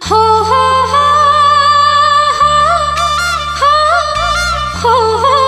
हो हो हो हो हो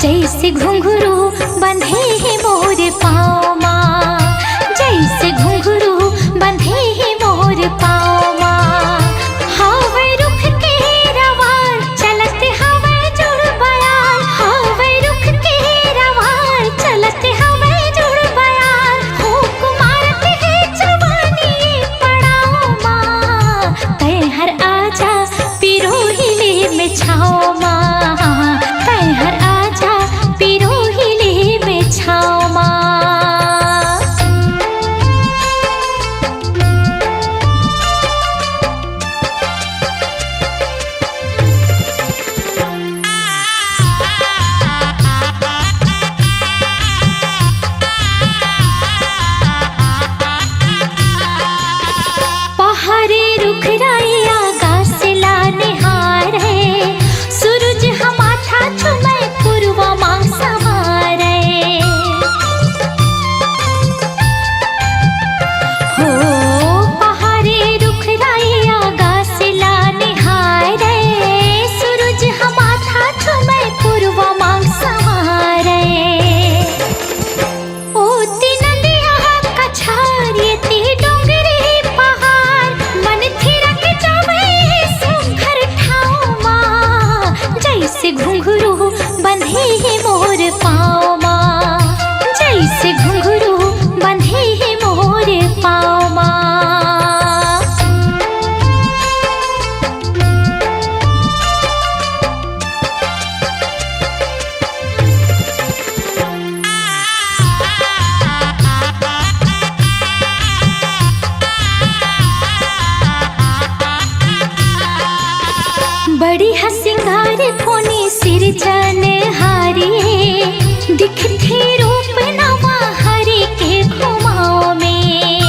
जैसे घुंघरू बंधे हैं मोर पाँव माँ, जैसे घुंघरू बंधे हैं मोर पाँव माँ। हवे रुख के रवान चलते हवे जुड़ बयान, हवे रुख के रवान चलते हवे जुड़ बयान। हुक मारते हैं जवानी पड़ाओ माँ, तै हर आजा पिरोहिले में छाओ माँ, तै हर आजा पिरोहिले में छाओ माँ। पहाड़ी रुख राइया गास लाने हार है, सूरज हम माथा चुमे पूर्वा मांग समारे। हो पहाड़ी रुख राइया गास लाने हार है, सूरज हम माथा चुमे पूर्वा मांग समारे। ओ तीन नदिया कछार ये ती डोंगरी पहाड़, मन थिरक जावे सुघर ठाव माँ। जैसे घुंघरू बंधे हैं मोर पाँव माँ, जैसे घुंघरू बंधे हैं मोर पाँव माँ। बड़ी हसिंगार कोनी सिरजन हारी, दिखथे रूप नवा हरि के घुमाओ में।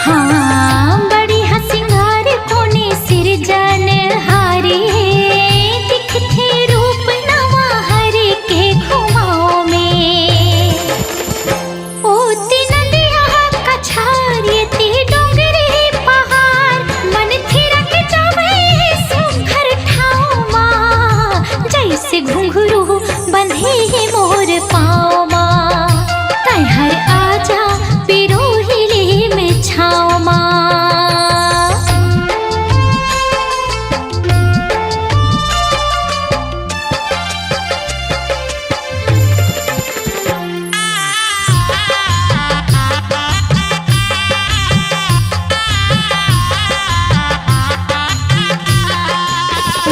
हाँ बड़ी हसिंगार कोनी सिरजन हारी, दिखथे रूप नवा हरि के घुमाओ में। ओ तीन नदिया कछार ये ती डोंगरी पहाड़, मन थिरक जावे सुघर ठाव माँ। जैसे घुंघरू बंधे हैं मोर पाँव माँ, तै हर आजा पिरोहिले में छाओ माँ।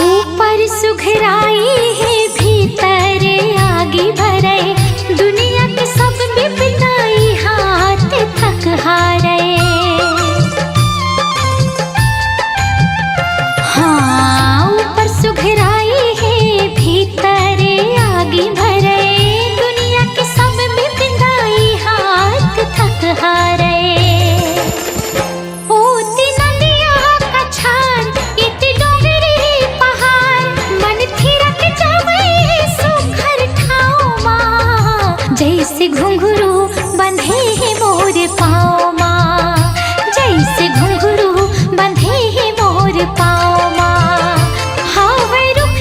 ऊपर सुघराई है भीतर आगे भरे, दुनिया के सब विपदाई हाथ थक हारे। हाँ ऊपर सुघराई है भीतर आगे भरे, दुनिया के सब विपदाई हाथ थक हारे। ओ तीन नदिया कछार ये ती डोंगरी पहाड़, मन थिरक जावे सुघर ठाव माँ। जैसे घुंघरू बंधे हैं मोर पाँव माँ, जैसे घुंघरू बंधे हैं मोर पाँव माँ। हवे रुख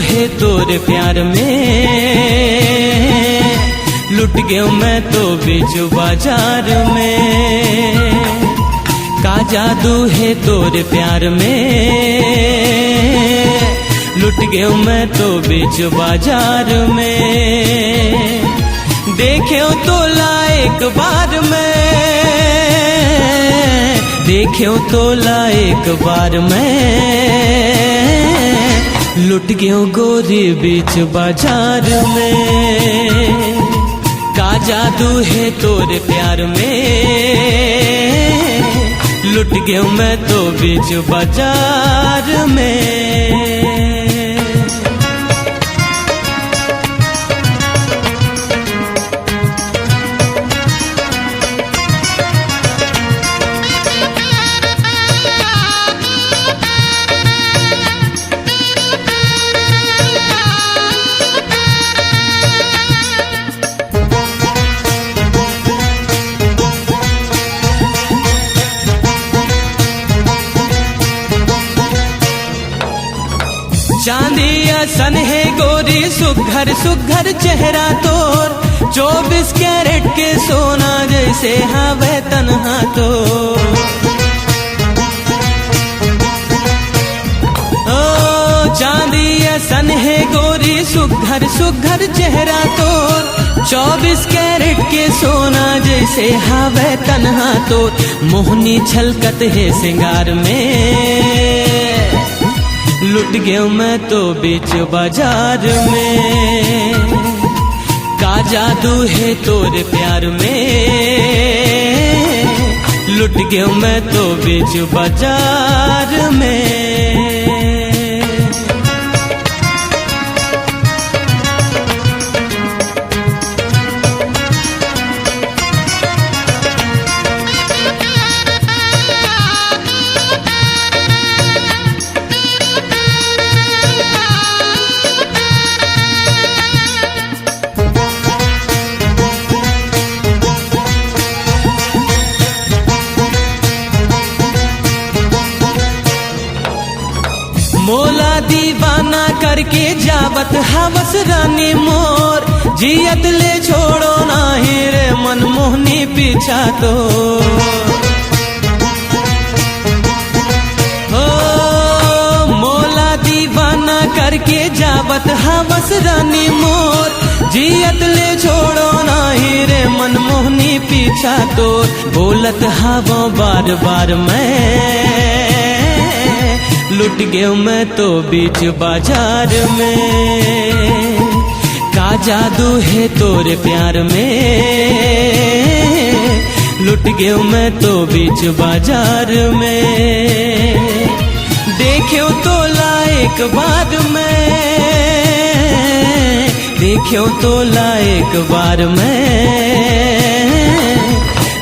है तोरे प्यार में, लुट गया मैं तो बीच बाजार में। का जादू है तोरे प्यार में, लुट गया मैं तो बीच बाजार में। देखे तो लायक बार में, देखे तो लायक बार में, लुट गया गोरी बीच बाजार में। का जादू है तोरे प्यार में, लुट गया मैं तो बीच बाजार में। चांदी सन है गोरी सुघर सुघर चेहरा तोर, 24 कैरेट के सोना जैसे हवे तन्हा तो। ओ चांदी सन है गोरी सुघर सुघर चेहरा तोर, 24 कैरेट के सोना जैसे हवे तन्हा तो। मोहनी छलकत है सिंगार में, लुट गया मैं तो बीच बाजार में। का जादू है तोरे प्यार में, लुट गया मैं तो बीच बाजार में। मोला दीवाना करके जावत हवस रानी मोर, जियत ले छोड़ो नाही रे मनमोहनी पीछा तो। हो मोला दीवाना करके जावत हवस रानी मोर, जियत ले छोड़ो नाही रे मनमोहनी पीछा तो। बोलत हवो बार बार मैं, लुट गया मैं तो बीच बाजार में। का जादू है तोरे प्यार में, लुट गया मैं तो बीच बाजार में। देखो तो लायक बार में, देखो तो लायक बार में,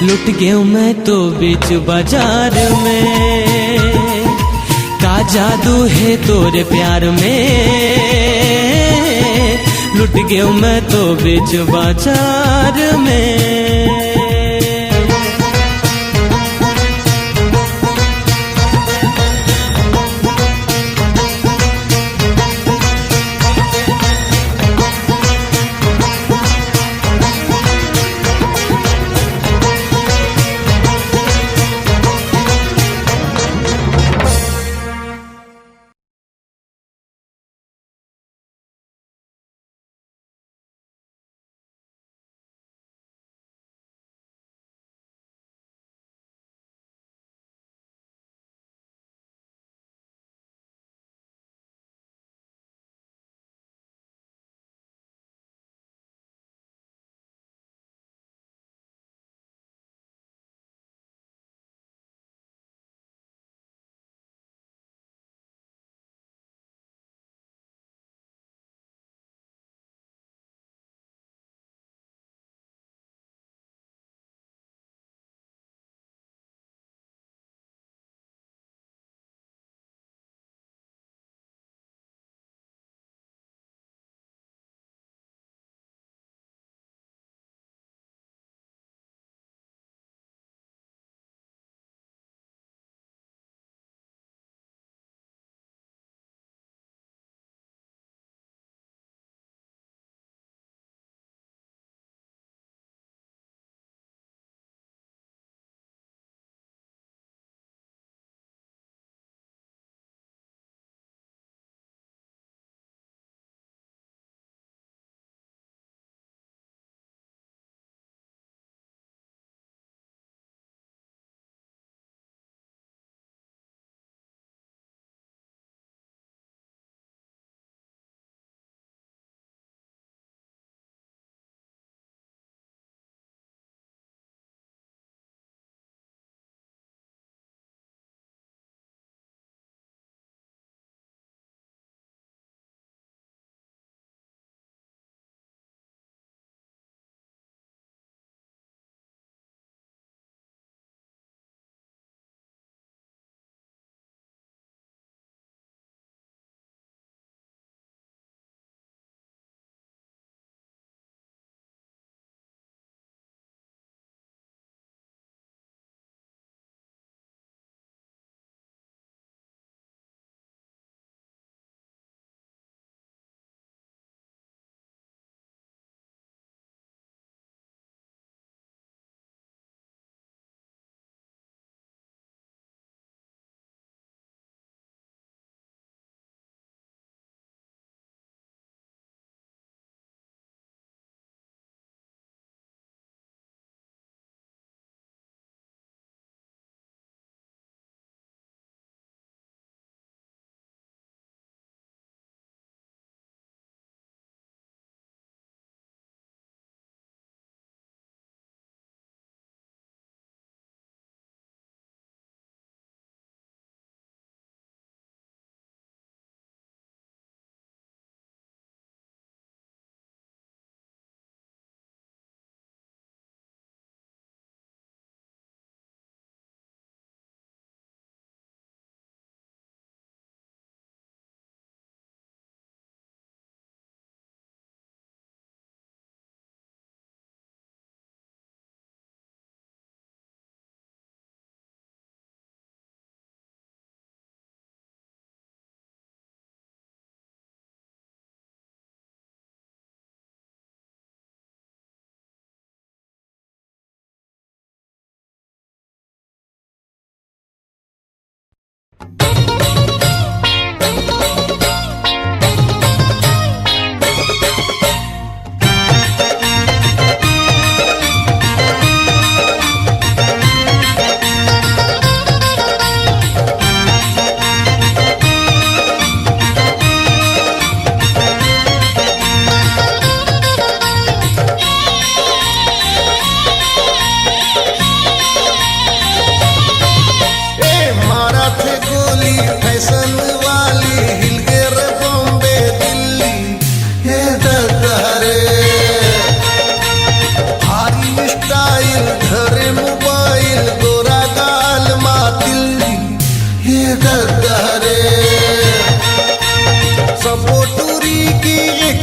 लुट गया मैं तो बीच बाजार में। का जादू है तोरे प्यार में, लुट गया मैं तो बीच बाजार में।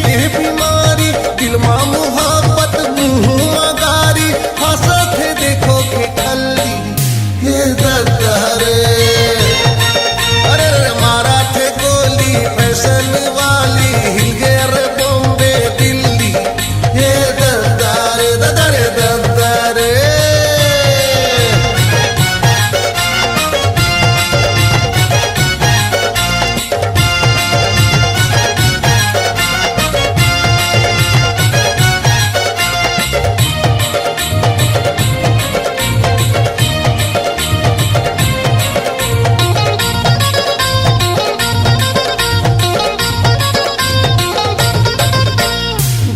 के बीमारी दिल मा मुहब्बत मुँह गारी हंसत है देखो के खल्ली ये दर्द अरे मारा थे गोली फैशन वाली हिल गए रे बॉम्बे दिल्ली ये दर्दारे दर्दारे दर्दारे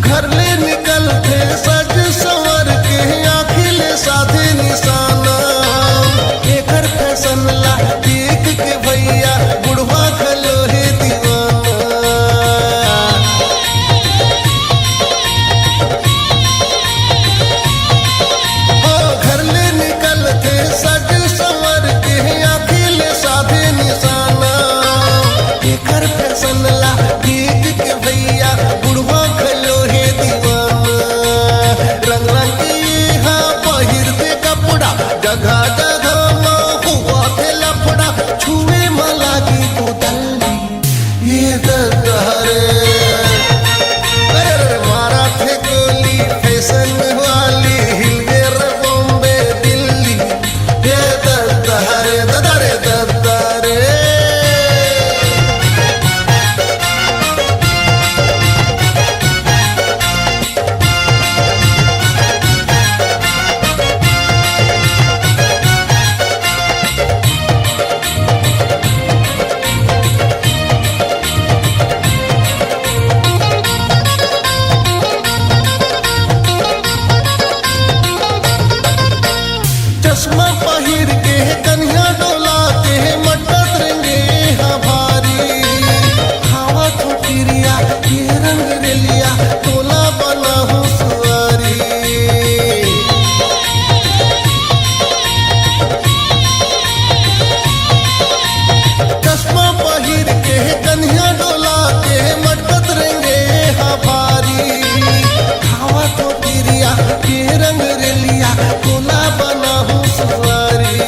घर ले निकलते सज संवर के आखिले साधे निशाना एकर फैशन ला देख के भैया बुढ़वा खलो है दीवाना हो घर ले निकलते सज संवर के आखिले साधे निशाना एकर फैशन ला देख के भैया बुढ़वा खलो है दीवाना रंग रंग के यहाँ पहिर दे कपड़ा जगह जगह माँ हुआ थे लफड़ा छुए मला की पुतली ये दर्दारे अरे मारा थे गोली फैशन वाली हिल गए रे बॉम्बे दिल्ली ये दर्दारे दर्दारे दर्दारे चश्मा पहिर के कन्या डोला के मटत रंगे हाँ भारी हवा ठोकिरिया ये रंग रेलिया तोला बना हो सुआरी चश्मा पहिर के कन्या डोला के मटत रंगे हाँ भारी हवा ठोकिरिया ये रंग रेलिया तोला बना हो सवारी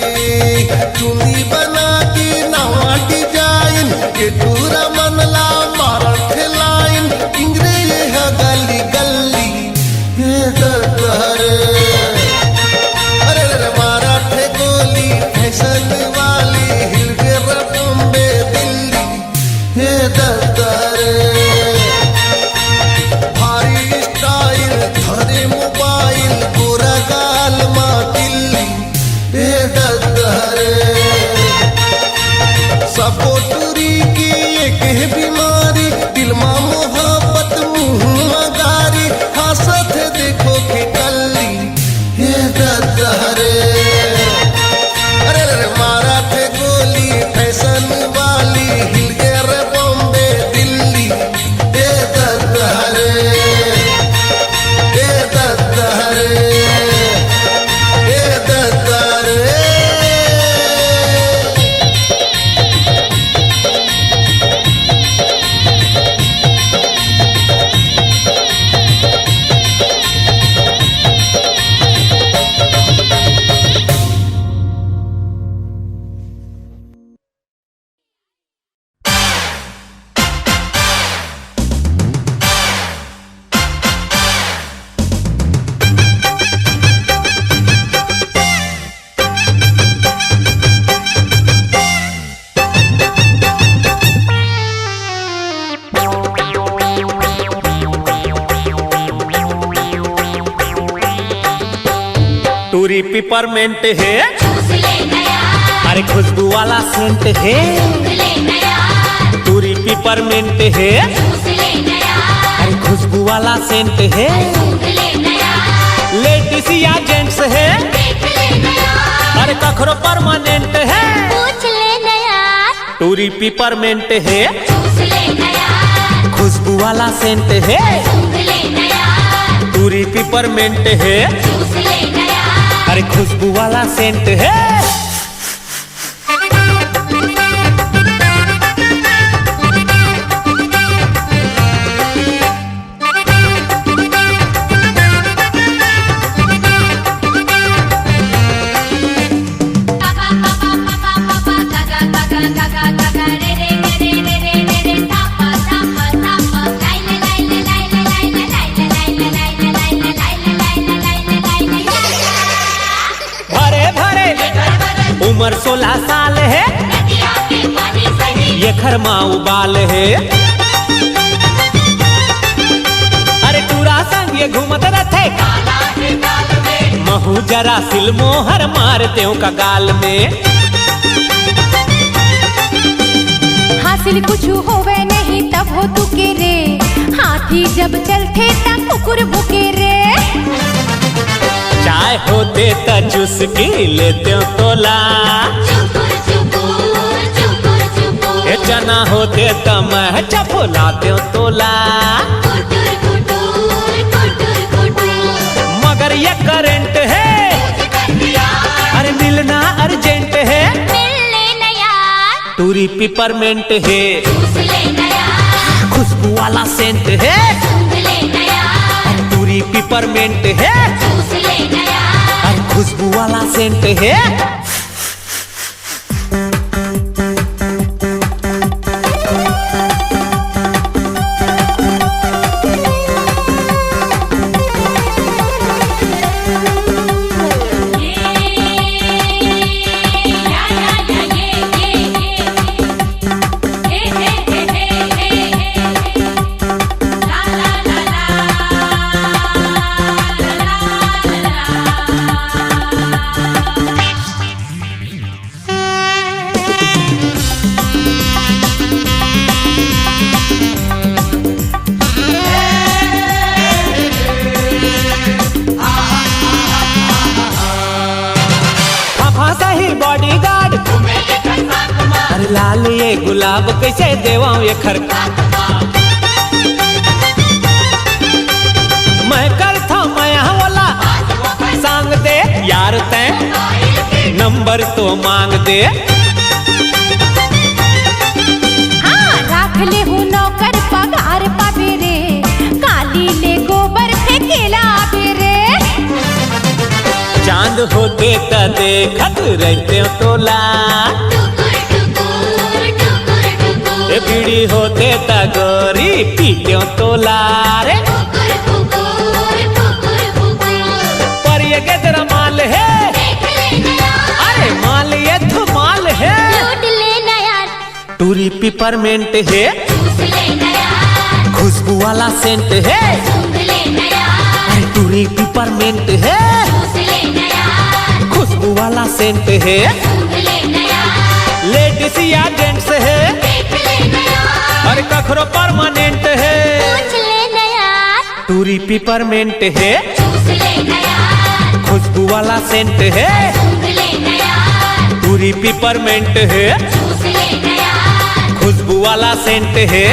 चुनी बना के नवा डिजाइन के पूरा मनला मारल थे लाइन इंग्रे है गली गली ये दर्दारे अरे रे मारा थे गोली फैशन वाली हिल गए रे बॉम्बे दिल्ली ये दर्दारे भारी स्टाइल धरे मोबाइल पूरा गाल मा दिल्ली ये दर्दारे सपोटरी की एक है बीमारी दिल मा मोहब्बत मुँह गारी हंसत है देखो के कल्ली ये दर्दारे अरे मारा थे गोली फैशन वाली हिल गए रे बॉम्बे दिल्ली ये दर्दारे ये दर्दारे ये दर्दारे टूरी पिपरमेंट है चूस ले नया अरे खुशबू वाला सेंट है सूंघ ले नया टूरी पिपरमेंट है चूस ले नया अरे खुशबू वाला सेंट है सूंघ ले नया लेडीज या जेंट्स है देख ले नया अरे कखरो परमानेंट है पूछ ले नया टूरी पिपरमेंट है चूस ले नया खुशबू वाला सेंट है सूंघ ले नया टूरी पिपरमेंट है चूस ले नया अरे खुशबू वाला सेंट है उम्र 16 साल है, ये खरमा उबाल है। अरे टूरा संग ये घूमत रहते, महू जरा सिलमोहर मारते का गाल में। हासिल कुछ होवे नहीं तब हो तू के रे, हाथी जब चलते तब कुकुर भुके रे। चाय होते त चुस्की लेते तोला, ये चना होते त मैं चफोलाते तोला। मगर ये करंट है, अरे मिलना अर्जेंट है, टूरी पिपरमेंट है, खुशबू वाला सेंट है, टूरी पिपरमेंट है, खुशबू वाला सेंट है। बॉडीगार्ड अरे लाल ये गुलाब कैसे देवाऊं ये खरका, मैं करता मैं वाला सांग दे यार तै नंबर तो मांग दे। हाँ राख ले हूँ नौकर पगार पाबे रे, काली ले गोबर फेंकेला आबे रे। चांद होते त देखत रहते तोला, ए बीड़ी होते त गोरी पीते तोला रे। पर ये गजरा माल है, अरे माल ये तो माल है, टूरी पिपरमेंट है, खुशबू वाला सेंट है, अरे टूरी पिपरमेंट है, खुशबू वाला सेंट है। लेडीज या जेंट्स है, अरे कखरो परमानेंट है, टूरी पिपरमेंट है, खुशबू वाला सेंट है, टूरी पिपरमेंट है, खुशबू वाला सेंट है।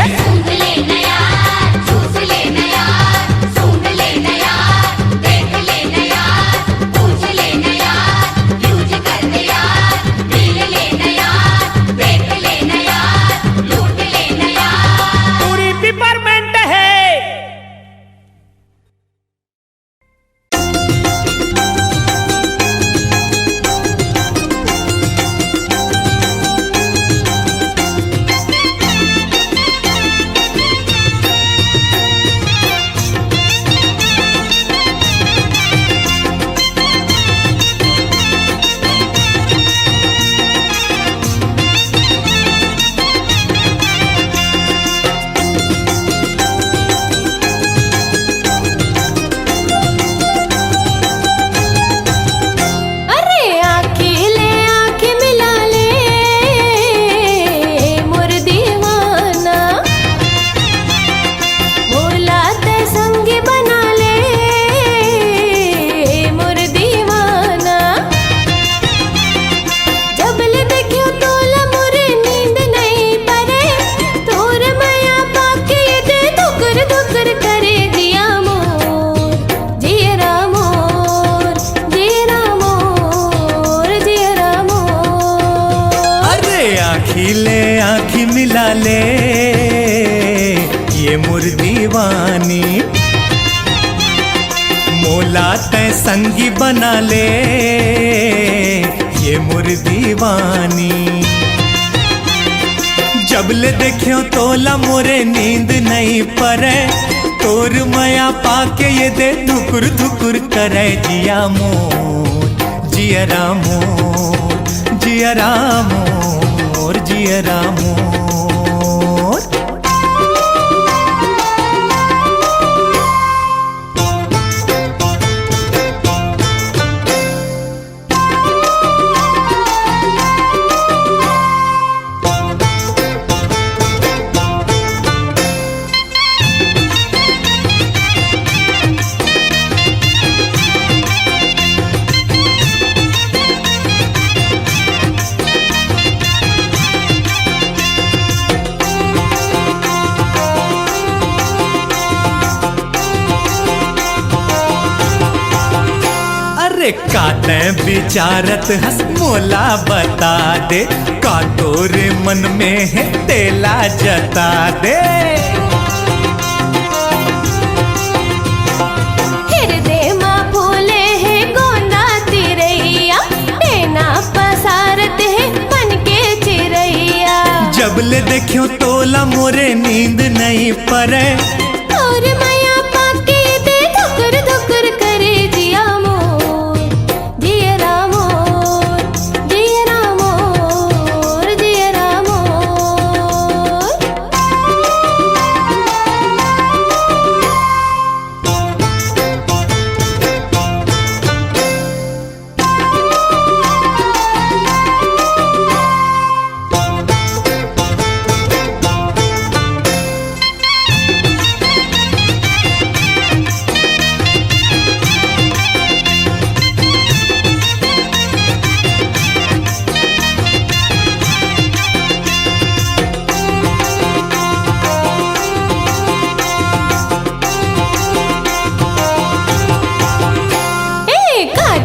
ले ये मोर दीवानी, मोला तै संगी बना ले ये मोर दीवानी। जब ले देखियो तोला मोरे नींद नहीं परे, तोर माया पाके ये दे धुकुर धुकुर करे जिया मोर जियरा मोर जियरा जियरा मोर जियरा मोर। अरे काटे विचारत हंस मोला बता दे, का तोरे मन में है तेला जता दे। हृदय माँ फूले है गोंदा तिरैया, टेना पसारत है मन के चिरैया। जब ले देखियो तोला मोरे नींद नहीं परे, और माया पाके दे धुकर धुकर करे जिया मोर जियरा मोर जियरा मोर जियरा मोर।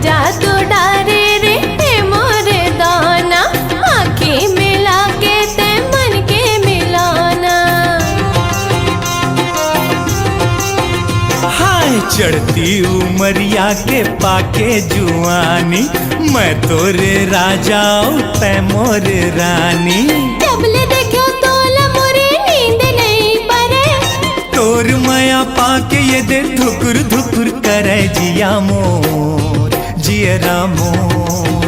जादू डारे रे ते मोरे दाना, आँखें मिला के ते मन के मिलाना। हाय चढ़ती उमरिया के पाके जुआनी, मैं तोरे राजा तै मोर रानी। जब ले देखो तोला मोरे नींद नहीं परे, तोर माया पाके ये दे धुकुर धुकुर करे जिया मोर जियरा मोर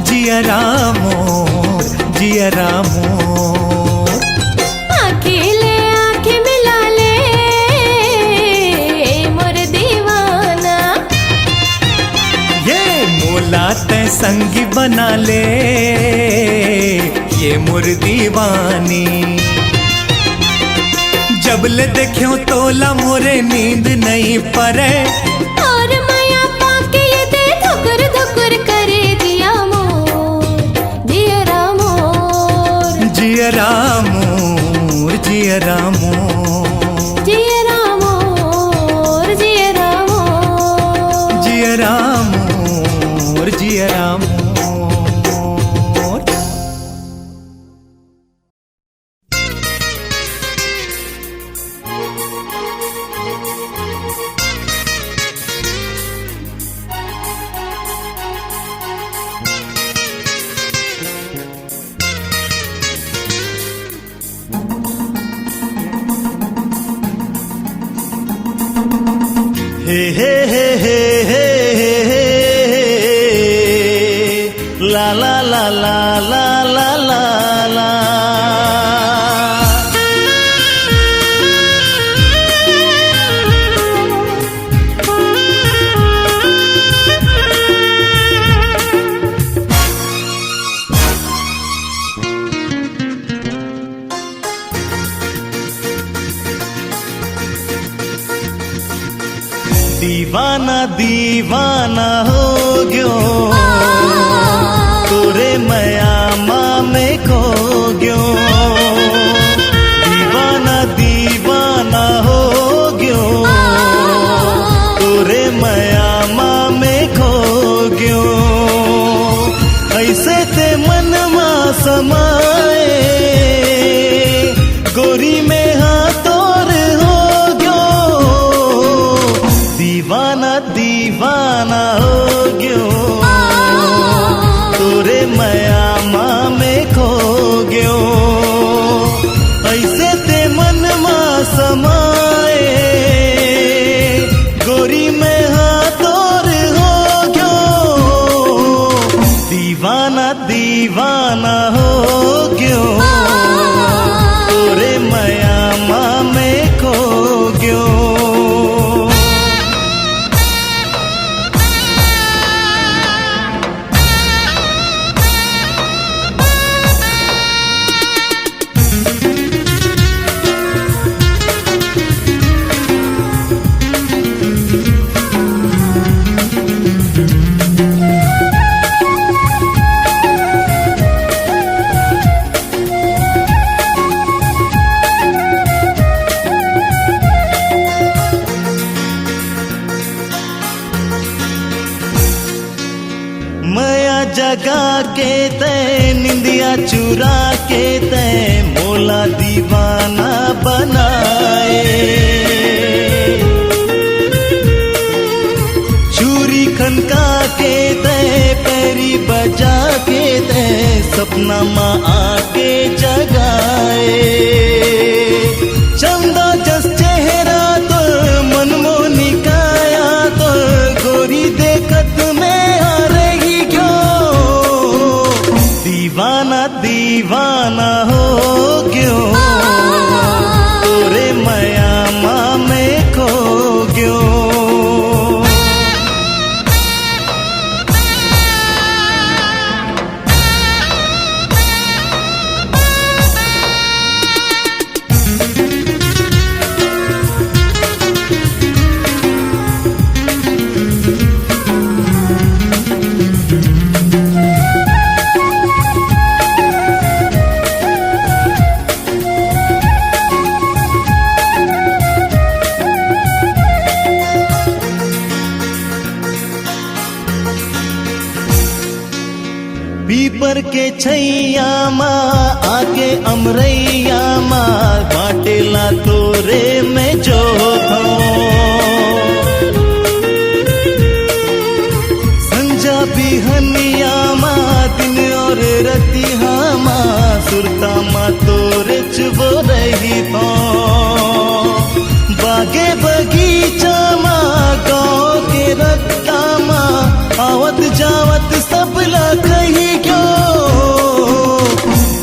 जियरा मोर जियरा मोर। आँखें मिला ले मोर दीवाना, ये मोला तै संगी बना ले ये मोर दीवानी। जब ले देखियो तोला मोरे नींद नहीं परे, और माया पाके ये दे धुकर धुकर करे जिया मोर जियरा मोर जियरा मोर जियरा मोर जियरा मोर जियरा मोर जियरा मोर जियरा मोर। हे हे हे हे हे हे ला ला ला ला ला ला ला ला। दीवाना दीवाना हो गयो तोरे मयामा में खो गयो। दीवाना दीवाना हो गयो तोरे मयामा में खो गयो। ऐसे ते मनमा समाए गोरी में हाथोर हो गयो। दीवाना दीवाना हो गयो तोरे मयामा में खो गयो। ऐसे ते मनमा समाए गोरी में हाथोर हो गयो। दीवाना दीवाना जगा के ते निंदिया चुरा के ते मोला दीवाना बनाए। चूरी खनका के ते पैरी बजा के ते सपना माँ आके जगाए। चंदा जस चेहरा तो मनमोहनी काया तो गोरी देखत में आ रही क्यों। दीवाना दीवाना हो क्यों तोरे माया माँ में खो क्यों। पीपर के छैया माँ आके अमरैया माँ बाटेला तोरे में जो संजा बिहनिया माँ दिन और रतिहा माँ सुरता माँ तोरे चुबो रही थो। बागे बगीचा माँ गाँव के रत्ता माँ आवत जावत सब कही क्यों।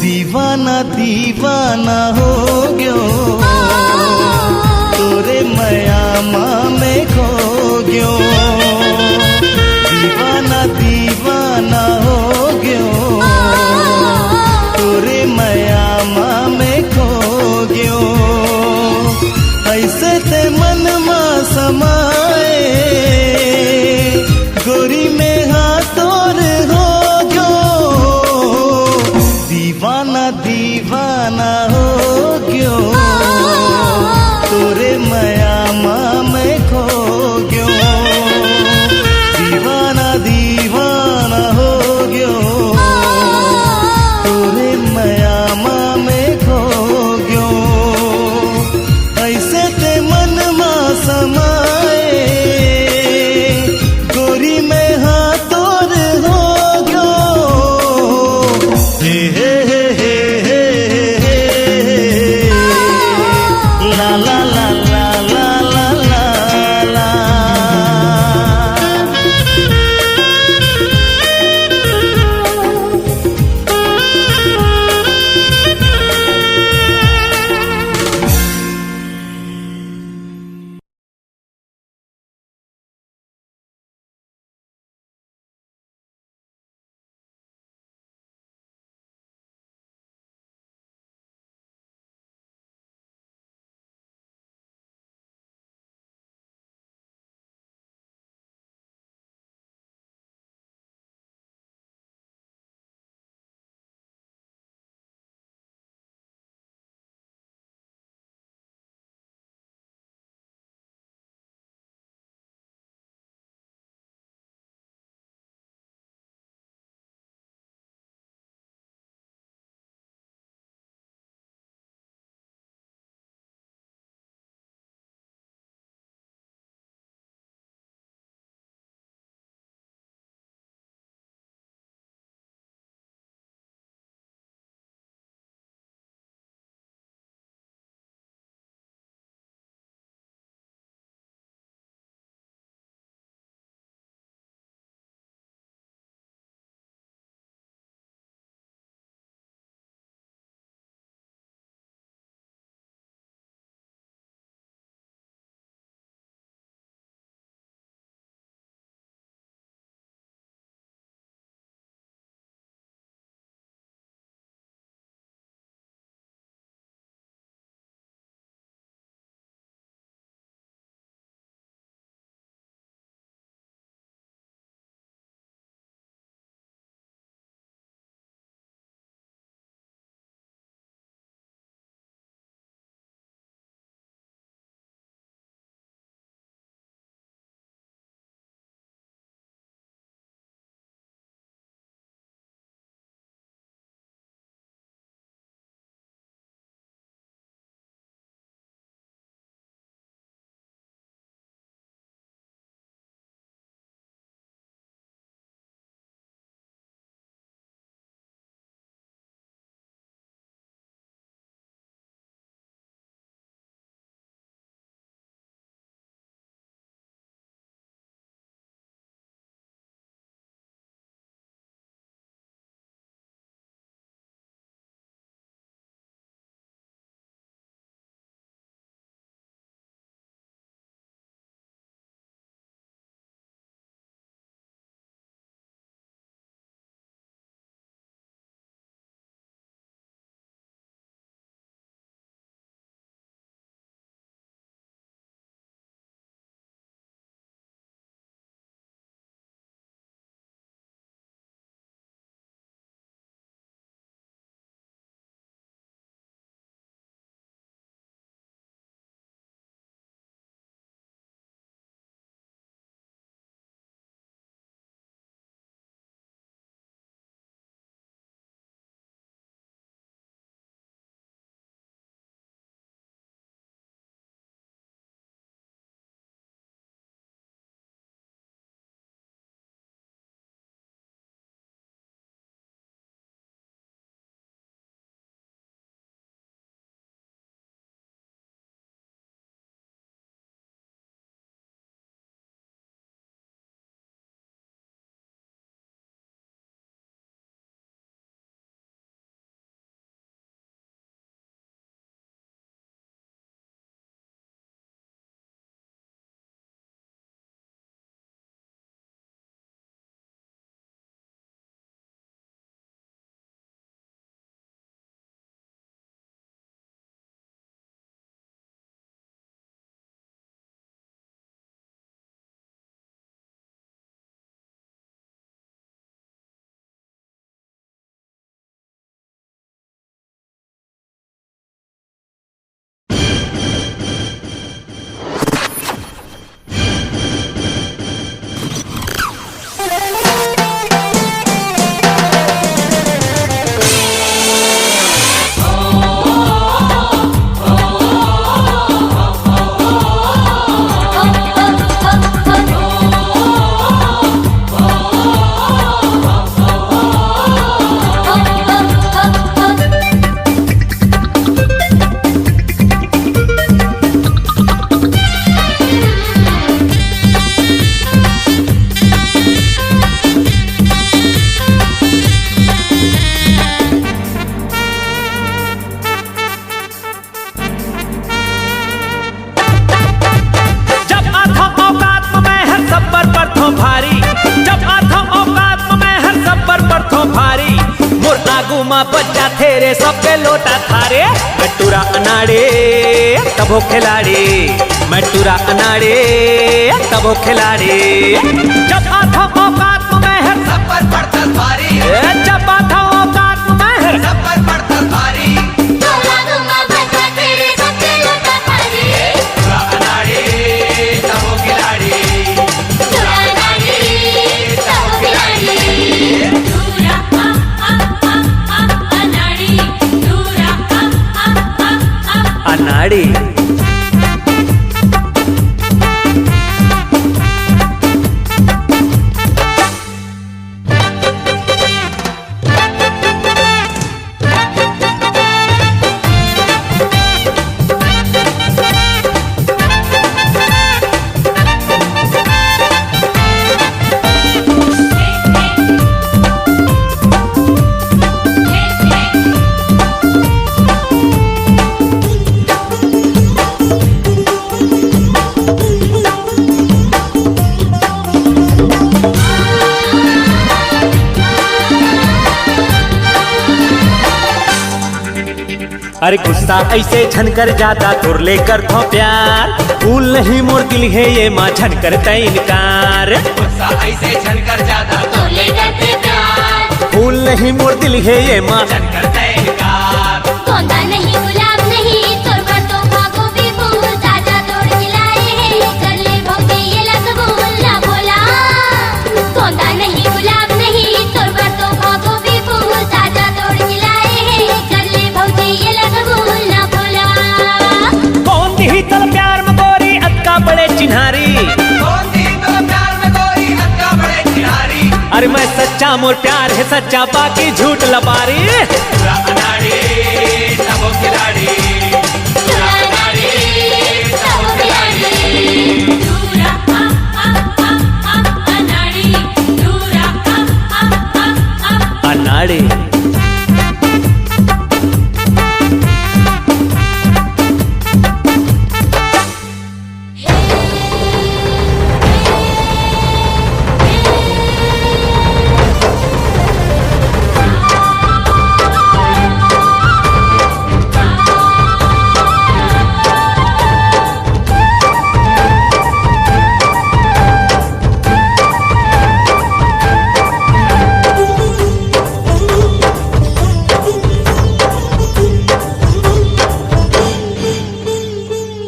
दीवाना दीवाना हो गयो तोरे माया आगू माँ बच्चा तेरे सबके लोटा थारे। मटूरा अनाड़े तब हो खिलाड़ी, मटूरा अनाड़े तब हो खिलाड़ी। जब आता औकात में है सब पर पड़ता भारी, जब आता औकात में है सब पर पड़ता भारी। तोला दूंगा बच्चा तेरे सबके लोटा थारी, मटूरा अनाड़े तब हो खिलाड़ी, तोला नारी सब खिलाड़ी। दूरा अनाड़ी, दूरा अनाड़ी। अरे गुस्सा ऐसे झनकर जाता तुर लेकर थो प्यार, फूल नहीं मोर दिल है ये माँ झनकर तैनकार। गुस्सा ऐसे झनकर जाता तो ले करते प्यार, फूल नहीं मोर दिल है ये माँ झनकर तैनकार। कौंदा नहीं गुलाब नहीं तोर पर तो भागो भी फूल, ताजा तोड़ के लाए हैं कर ले भौजी ये रसगुल ना बोला। कौंदा नहीं गुलाब नहीं तोर पर तो भागो भी फूल, ताजा तोड़ के लाए हैं कर ले भौजी ये रसगुल ना बोला। कौन दी तल प्यार में गोरी अक्का बड़े चिन्हारी, कौन दी तो प्यार में गोरी अक्का बड़े चिनारी। अरे मैं सच्चा मोर प्यार है सच्चा बाकी झूठ लबारी। मटूरा अनाड़े तब हो खिलाड़ी, तोला नारी सब खिलाड़ी। दूरा अनाड़ी, दूरा अनाड़ी।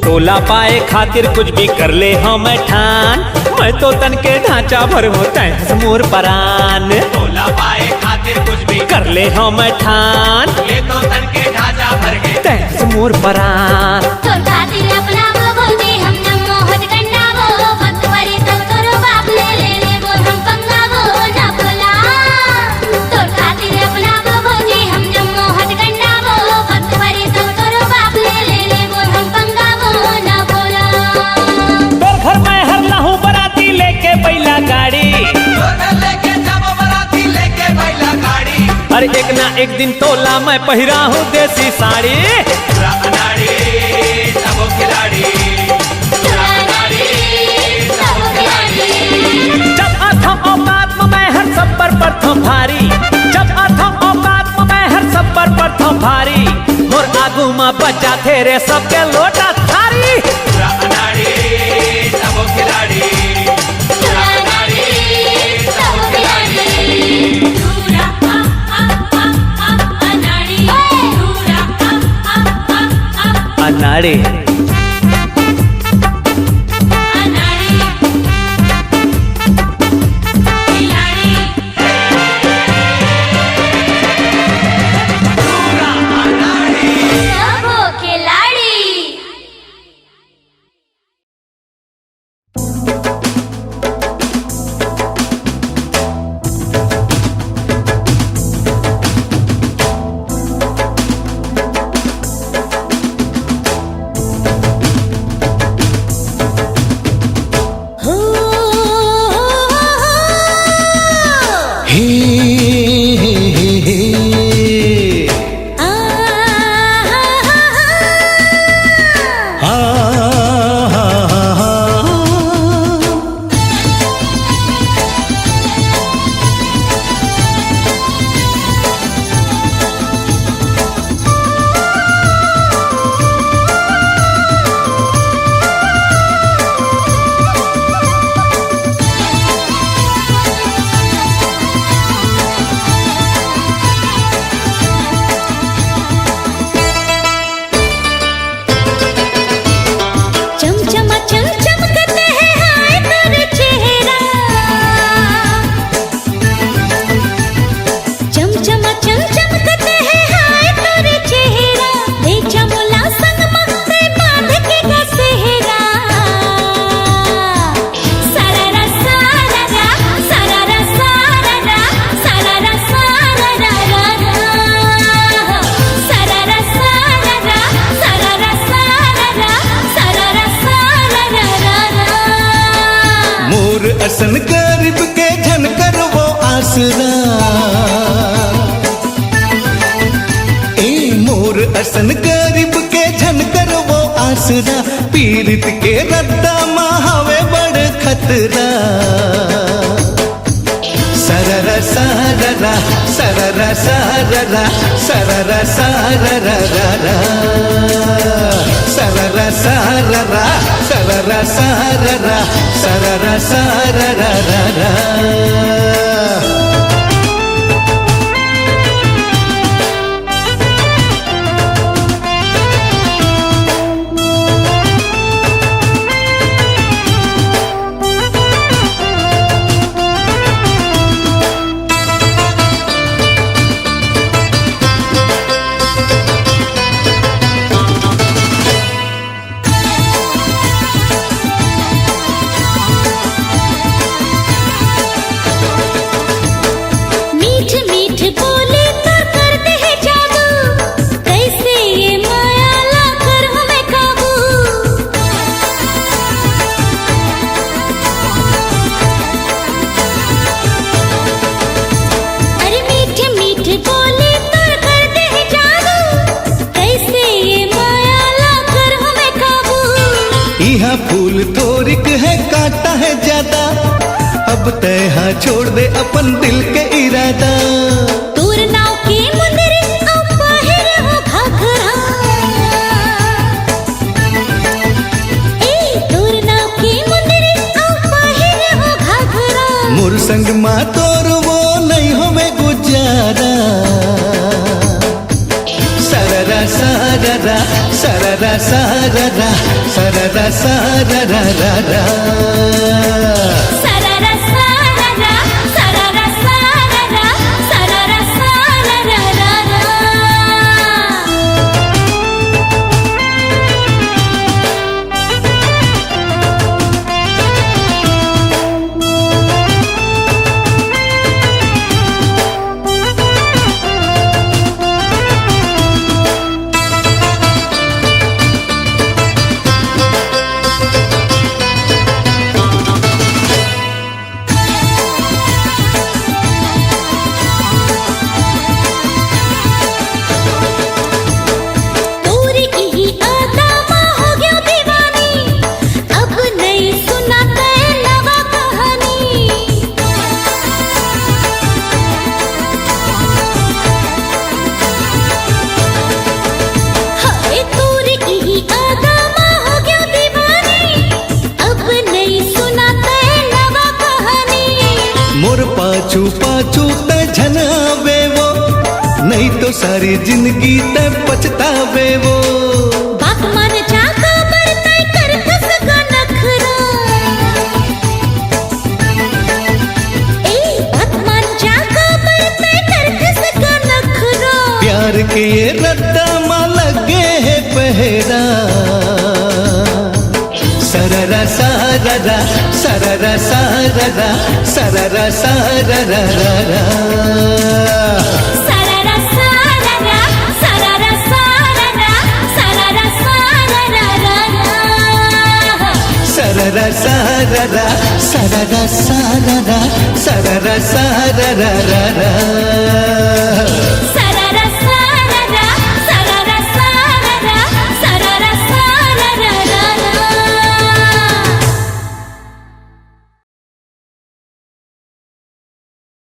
तोला पाए खातिर कुछ भी कर ले हम ठान, मैं तो तन के ढांचा भर होता है मोर परान। तोला पाए खातिर कुछ भी कर ले हम ठान, ले तो तन के ढांचा भर गए। तैस मोर परान। तोर खातिर अपना वो बोलते हम न मोहत करना वो, वक्त परे तब तोरो बाप ले वो हम पंगा वो ना बोला। तोर खातिर अपना वो बोलते हम न मोहत करना वो, वक्त परे तब तोरो बाप ले वो हम पंगा वो ना बोला। तोर घर में हर लाहू बराती लेके बैला गाड़ी, लेके जाबो बराती लेके बैला गाड़ी। अरे एक ना एक दिन तोला मैं पहिरा हूँ देसी साड़ी। मटूरा अनाड़े तब हो खिलाड़ी, तोला नारी सब खिलाड़ी। जब आता औकात में मैं हर सब पर प्रथम भारी, जब आता औकात में मैं हर सब पर प्रथम भारी। मोर आगू माँ बच्चा तेरे सबके लोटा थारी। मटूरा अनाड़े तब हो खिलाड़ी, तोला नारी सब खिलाड़ी। दूरा अनाड़ी, दूरा अनाड़ी। अनाड़ी खिलाड़ी। सब खिलाड़ी। असन गरीब के झनकर वो आसरा, ए मोर असन गरीब के झनकर वो आसरा, पीड़ित के रद्दा महावे बड़ खतरा। सररा सररा सररा सररा सररा सररा सररा सररा सररा सररा सररा सररा। मीठ मीठ बोले तो करते हैं जादू, कैसे ये माया ला कर हमें काबू। अरे मीठ मीठ बोले तो करते हैं जादू, कैसे ये माया ला कर हमें काबू। यहाँ फूल तोरिक है काटा है ज्यादा, अब तय हाँ छोड़ दे अपन दिल के इरादा। तूर नाव की मुंदरी अब बाहर हो घाघरा, ए तूर नाव की मुंदरी अब बाहर हो घाघरा। मोर संग माँ तोर वो नहीं हो में गुजारा। सररा सररा सररा सररा सररा सररा सररा सररा सररा सररा सररा सररा। तूरी की ही आदा माँ हो गया दीवानी, अब नहीं सुनाते नवा कहानी। हाय तूरी की ही आदा माँ हो गया दीवानी, अब नहीं सुनाते नवा कहानी। मोर पाछू पाछू ते झनावे वो, नहीं तो सारी जिंदगी ते पछतावे वो। बात मान जा खबर तय कर कस का नखरा, ए बात मान जा खबर तय कर कस का नखरा। प्यार के ये रद्दा माँ लगे है पहरा। सररा सररा सररा सररा सररा सररा सररा सररा सररा सररा सररा सररा। सररा सररा सररा सररा सररा सररा।